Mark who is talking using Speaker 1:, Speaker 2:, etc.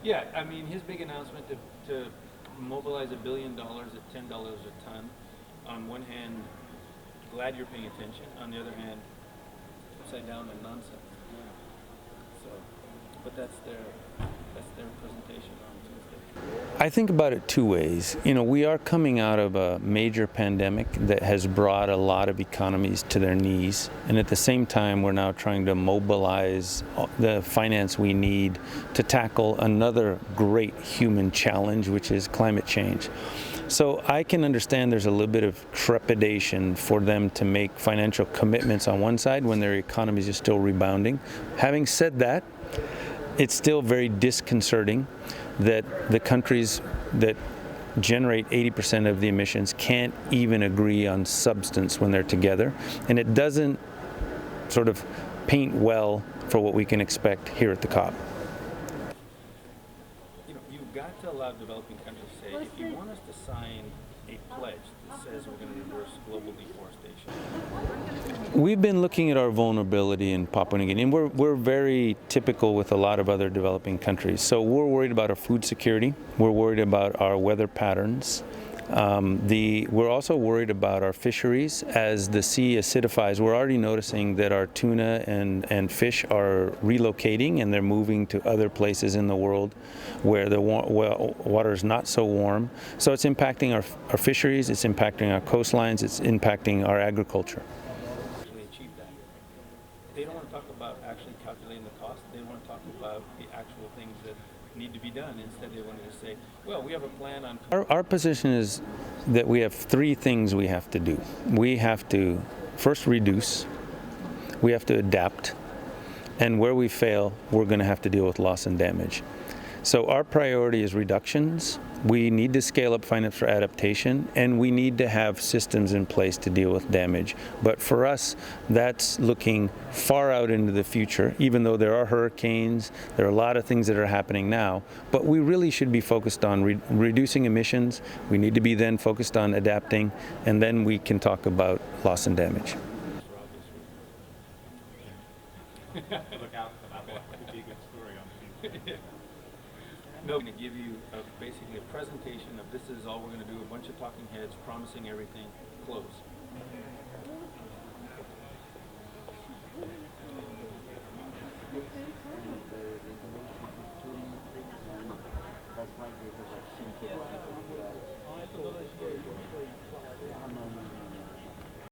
Speaker 1: Yeah, I mean, his big announcement to mobilize $1 billion at $10 a ton. On one hand, glad you're paying attention. On the other hand, upside down and nonsense. So, but that's their presentation on Tuesday.
Speaker 2: I think about it two ways. You know, we are coming out of a major pandemic that has brought a lot of economies to their knees, and at the same time we're now trying to mobilize the finance we need to tackle another great human challenge, which is climate change. So I can understand there's a little bit of trepidation for them to make financial commitments on one side when their economies are still rebounding. Having said that, it's still very disconcerting that the countries that generate 80% of the emissions can't even agree on substance when they're together. And it doesn't sort of paint well for what we can expect here at the COP.
Speaker 1: You know, you've got to allow developing countries to say, if you want us to sign a pledge that says we're going to reverse global deforestation.
Speaker 2: We've been looking at our vulnerability in Papua New Guinea, and we're very typical with a lot of other developing countries. So we're worried about our food security. We're worried about our weather patterns. We're also worried about our fisheries. As the sea acidifies, we're already noticing that our tuna and fish are relocating, and they're moving to other places in the world where the water is not so warm. So it's impacting our fisheries, it's impacting our coastlines, it's impacting our agriculture.
Speaker 1: They don't want to talk about actually calculating the cost. They want to talk about the actual things that need to be done. Instead, they want to say, well, we have a plan on...
Speaker 2: Our position is that we have three things we have to do. We have to first reduce, we have to adapt, and where we fail, we're going to have to deal with loss and damage. So our priority is reductions. We need to scale up finance for adaptation, and we need to have systems in place to deal with damage. But for us, that's looking far out into the future, even though there are hurricanes, there are a lot of things that are happening now. But we really should be focused on reducing emissions. We need to be then focused on adapting, and then we can talk about loss and damage.
Speaker 3: Look out for that one. That could be a good story on the
Speaker 1: No, I'm going to give you basically a presentation of this is all we're going to do, a bunch of talking heads promising everything, close.